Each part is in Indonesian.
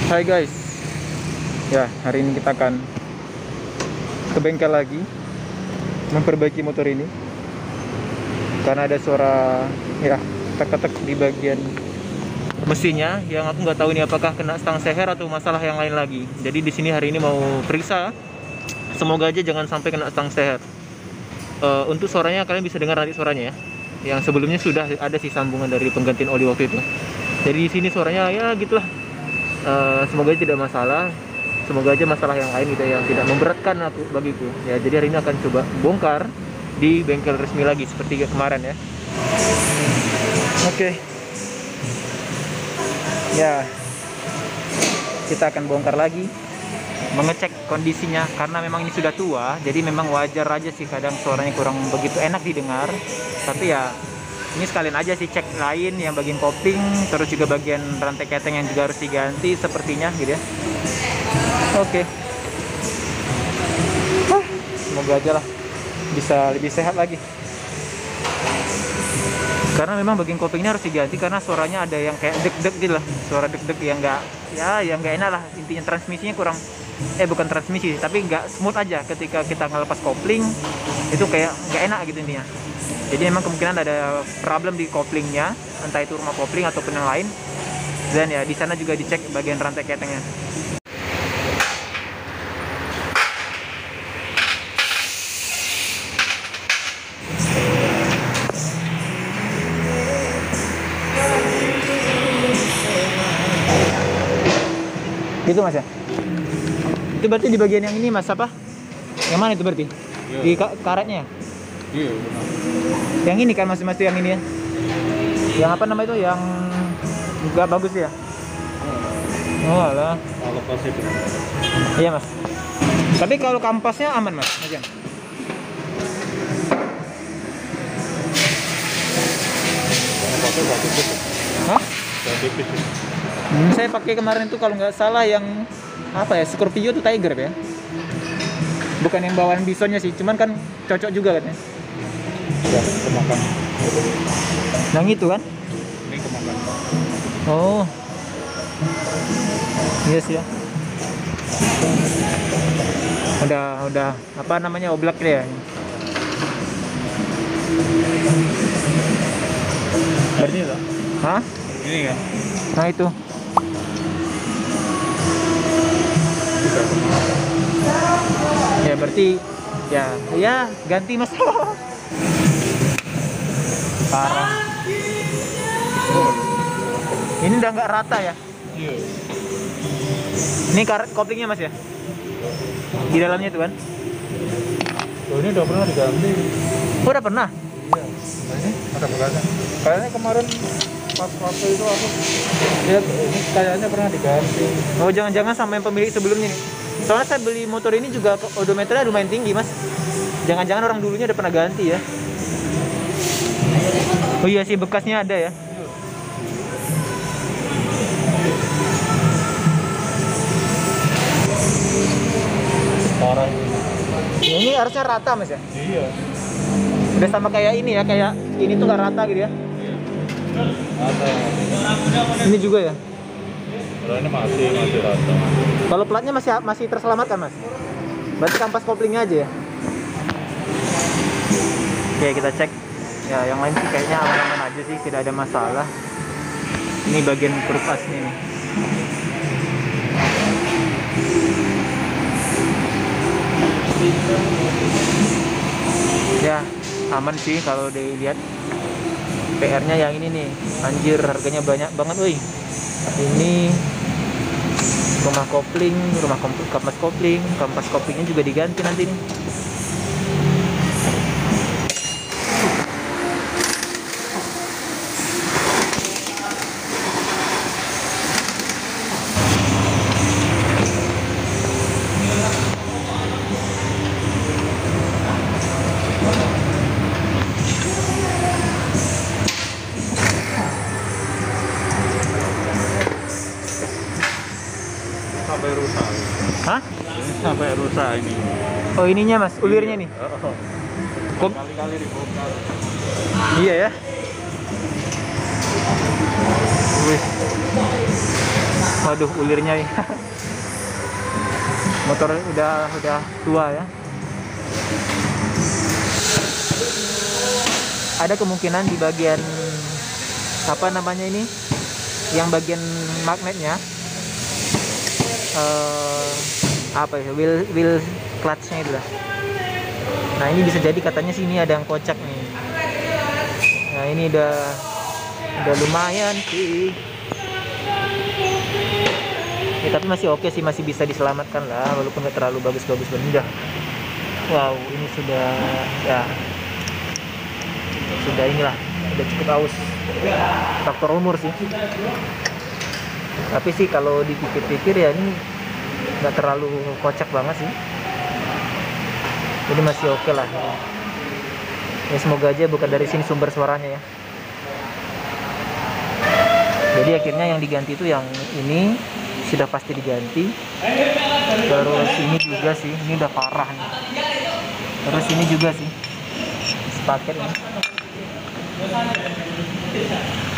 Hai guys, ya hari ini kita akan ke bengkel lagi memperbaiki motor ini karena ada suara ya tek-tek di bagian mesinnya yang aku nggak tahu ini apakah kena stang seher atau masalah yang lain lagi. Jadi di sini hari ini mau periksa, semoga aja jangan sampai kena stang seher. Untuk suaranya kalian bisa dengar nanti suaranya ya. Yang sebelumnya sudah ada sih sambungan dari penggantian oli waktu itu. Jadi di sini suaranya ya gitulah. Semoga aja tidak masalah, semoga aja masalah yang lain gitu yang tidak memberatkan aku bagiku ya. Jadi hari ini akan coba bongkar di bengkel resmi lagi seperti kemarin ya. Oke. Ya, kita akan bongkar lagi, mengecek kondisinya karena memang ini sudah tua, jadi memang wajar aja sih kadang suaranya kurang begitu enak didengar. Tapi ya ini sekalian aja sih cek lain yang bagian kopling, terus juga bagian rantai keteng yang juga harus diganti sepertinya gitu ya. Oke. Semoga aja lah bisa lebih sehat lagi. Karena memang bagian koplingnya harus diganti karena suaranya ada yang kayak deg-deg gitu lah. Suara deg-deg yang yang nggak enak lah. Intinya transmisinya kurang, bukan transmisi, tapi nggak smooth aja ketika kita ngelepas kopling. Itu kayak nggak enak gitu intinya. Jadi memang kemungkinan ada problem di koplingnya, entah itu rumah kopling ataupun yang lain. Dan ya di sana juga dicek bagian rantai ketengnya. Gitu mas ya? Itu berarti di bagian yang ini mas apa? Yang mana itu berarti? Yo. Di karetnya? Iya benar. Yang ini kan mas yang ini ya? Yang apa nama itu? Yang nggak bagus ya? Oh alah. Kalau pasnya benar. Iya mas. Tapi kalau kampasnya aman mas? Aja. Hah? Saya pakai kemarin itu kalau nggak salah yang apa ya, Scorpio itu Tiger ya, bukan yang bawaan Bisonnya sih, cuman kan cocok juga katanya. Ya, kemakan. Yang itu kan? Ini kemakan. Oh, yes ya. Udah apa namanya oblak ya? Berarti itu? Hah? Ini kan? Nah itu. Ya berarti ya ganti mas. Parah. Ini udah nggak rata ya? Iya. Ini karet koplingnya mas ya? Di dalamnya itu kan? Oh, ini udah pernah diganti. Oh, udah pernah? Iya. Nah, ini ada bekasnya. Kayaknya kemarin pas waktu itu aku lihat ini kayaknya pernah diganti. Oh, jangan-jangan sama yang pemilik sebelumnya nih. Soalnya saya beli motor ini juga odometernya lumayan tinggi mas. Jangan-jangan orang dulunya udah pernah ganti ya. Oh iya sih, bekasnya ada ya. Parah ini. Ini harusnya rata mas ya? Iya. Udah sama kayak ini ya, kayak ini tuh nggak rata gitu ya? Iya. Rata. Ini juga ya? Kalau ini masih rata. Kalau platnya masih terselamatkan mas? Berarti kampas koplingnya aja ya? Oke, kita cek. Ya yang lain sih kayaknya aman-aman aja sih, tidak ada masalah. Ini bagian kuruk asnya nih. Ya aman sih kalau dilihat. PR-nya yang ini nih, anjir harganya banyak banget woi. Ini rumah kopling, kampas koplingnya juga diganti nanti nih. Sampai rusak. Hah? Sampai rusak ini. Oh ininya mas, ulirnya nih. Kali-kali dibongkar. Iya ya. Wih. Waduh, ulirnya ya. Motor udah tua ya. Ada kemungkinan di bagian apa namanya ini, yang bagian magnetnya, apa ya, wheel clutchnya itu lah. Nah ini bisa jadi katanya sih ini ada yang kocak nih. Nah ini udah lumayan sih. Ya, tapi masih oke sih, masih bisa diselamatkan lah, walaupun nggak terlalu bagus-bagus banget. Wow, ini sudah ya, sudah inilah, udah cukup aus. Faktor umur sih. Tapi sih kalau dipikir-pikir ya ini nggak terlalu kocak banget sih. Jadi masih oke lah. Ya semoga aja bukan dari sini sumber suaranya ya. Jadi akhirnya yang diganti itu yang ini sudah pasti diganti. Terus ini juga sih, ini udah parah nih. Terus ini juga sih, sepaket ini.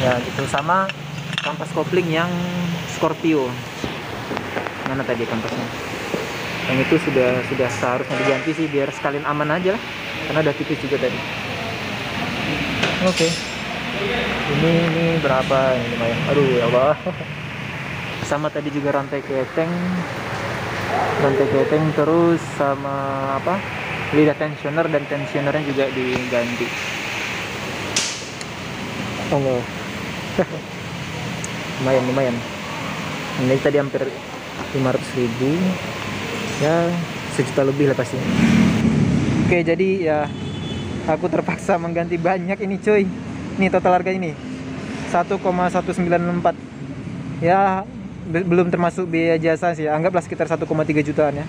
Ya gitu, sama kampas kopling yang Scorpio. Mana tadi kampasnya? Yang itu sudah seharusnya diganti sih, biar sekalian aman aja lah, karena udah tipis juga tadi. Oke. Ini berapa? Ini lumayan. Aduh ya Allah. Sama tadi juga rantai keteng, terus sama apa, lidah tensioner, dan tensionernya juga diganti. Oh lumayan. Ini tadi hampir 500.000 ya, 1 juta lebih lah pasti. Oke, jadi ya aku terpaksa mengganti banyak ini cuy. Ini total harga ini 1,194 ya, belum termasuk biaya jasa sih, anggaplah sekitar 1,3 jutaan ya.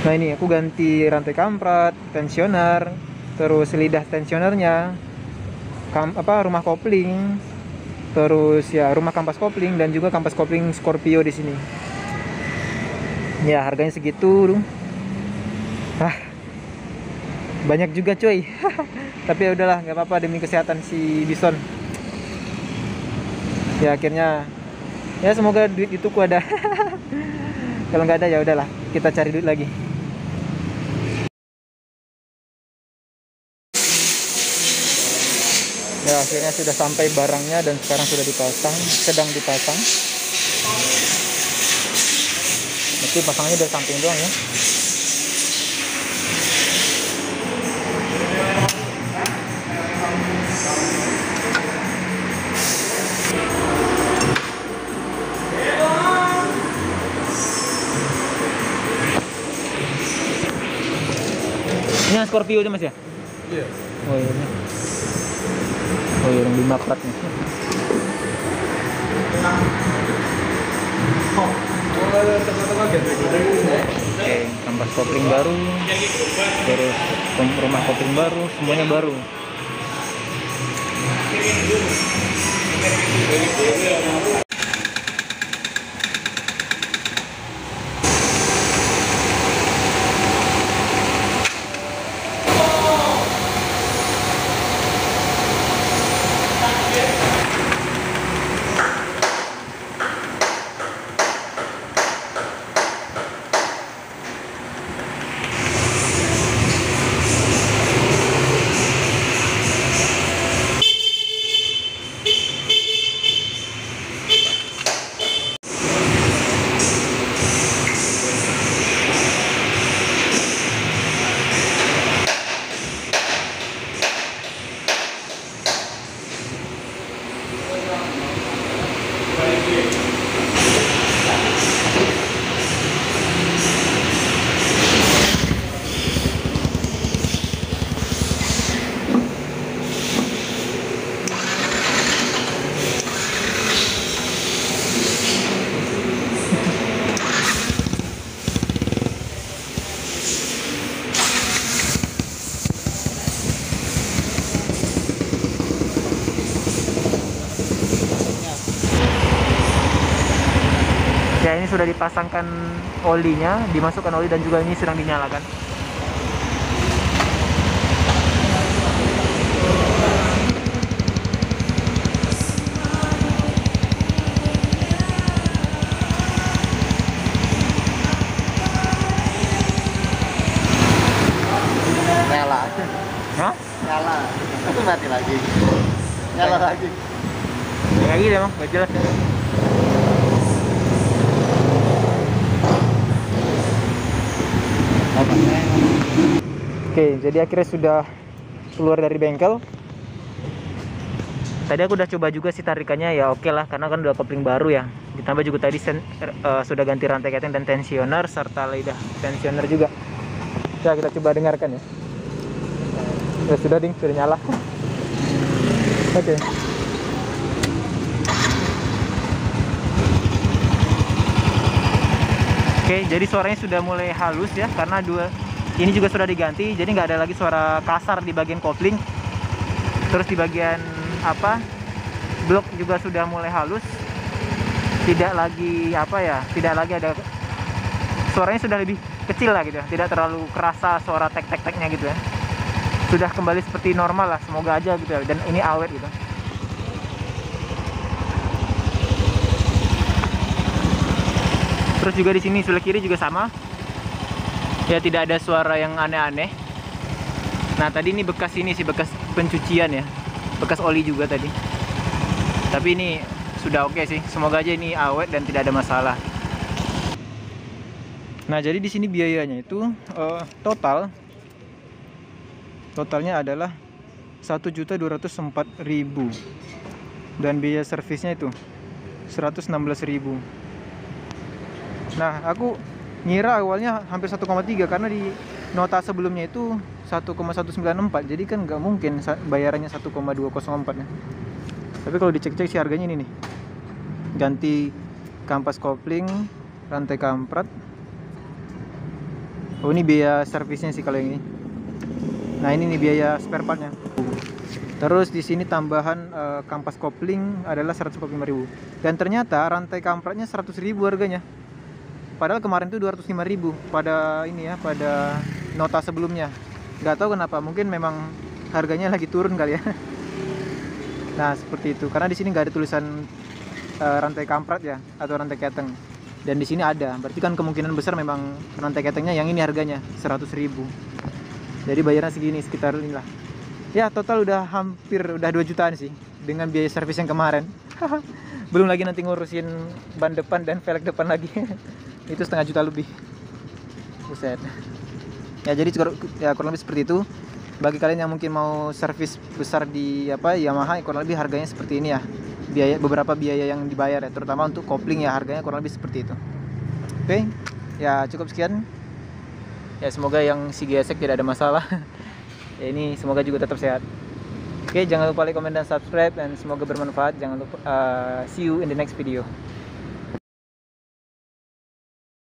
Nah ini aku ganti rantai kamprat, tensioner, terus lidah tensionernya, rumah kopling, terus ya rumah kampas kopling, dan juga kampas kopling Scorpio di sini. Ya harganya segitu. Banyak juga cuy. Tapi ya udahlah, nggak apa-apa demi kesehatan si Bison. Ya akhirnya ya semoga duit itu ku ada. Kalau nggak ada ya udahlah, kita cari duit lagi. Ya akhirnya sudah sampai barangnya, dan sekarang sudah sedang dipasang. Mesti pasangnya dari samping doang ya. Ini yang Scorpio aja mas ya? Iya. Oh iya. Oh iya, yang 5 plat nih. Oke, kampas kopling baru, terus rumah kopling baru, semuanya baru. Ya ini sudah dipasangkan olinya, dimasukkan oli, dan juga ini sedang dinyalakan. lagi. Kayak gini emang, gak jelas ya. Oke, jadi akhirnya sudah keluar dari bengkel. Tadi aku udah coba juga sih tarikannya, ya oke lah, karena kan udah kopling baru ya. Ditambah juga tadi sudah ganti rantai keteng dan tensioner serta lidah tensioner juga. Ya, kita coba dengarkan ya. Ya sudah ding, sudah nyala. Oke. Oke, jadi suaranya sudah mulai halus ya, karena ini juga sudah diganti, jadi nggak ada lagi suara kasar di bagian kopling. Terus di bagian blok juga sudah mulai halus, tidak lagi tidak lagi ada suaranya, sudah lebih kecil lah gitu ya, tidak terlalu kerasa suara tek-tek-teknya gitu ya, sudah kembali seperti normal lah, semoga aja gitu ya, dan ini awet gitu. Terus juga di sini sebelah kiri juga sama ya, tidak ada suara yang aneh-aneh. Nah tadi ini bekas pencucian ya, bekas oli juga tadi. Tapi ini sudah oke sih. Semoga aja ini awet dan tidak ada masalah. Nah jadi di sini biayanya itu totalnya adalah 1.204.000 dan biaya servisnya itu 116.000. Nah aku ngira awalnya hampir 1,3 karena di nota sebelumnya itu 1,194, jadi kan nggak mungkin bayarannya 1,204 ya. Tapi kalau dicek-cek sih harganya ini nih, ganti kampas kopling, rantai kamprat. Oh ini biaya servisnya sih kalau yang ini. Nah ini nih biaya spare partnya. Terus di sini tambahan kampas kopling adalah 145.000 dan ternyata rantai kampratnya 100.000 harganya. Padahal kemarin tuh 205.000 pada nota sebelumnya. Nggak tahu kenapa, mungkin memang harganya lagi turun kali ya. Nah seperti itu, karena di sini nggak ada tulisan rantai kamprat ya atau rantai keteng, dan di sini ada, berarti kan kemungkinan besar memang rantai ketengnya yang ini harganya 100.000. Jadi bayarnya segini, sekitar inilah. Ya total udah 2 jutaan sih dengan biaya servis yang kemarin. Belum lagi nanti ngurusin ban depan dan velg depan lagi. Itu 0,5 juta lebih. Buset. Ya jadi kurang lebih seperti itu. Bagi kalian yang mungkin mau servis besar di Yamaha, kurang lebih harganya seperti ini ya. Beberapa biaya yang dibayar ya, terutama untuk kopling ya, harganya kurang lebih seperti itu. Oke. Ya cukup sekian. Ya semoga yang si gesek tidak ada masalah. Ya ini semoga juga tetap sehat. Oke, jangan lupa like, comment dan subscribe, dan semoga bermanfaat. Jangan lupa see you in the next video.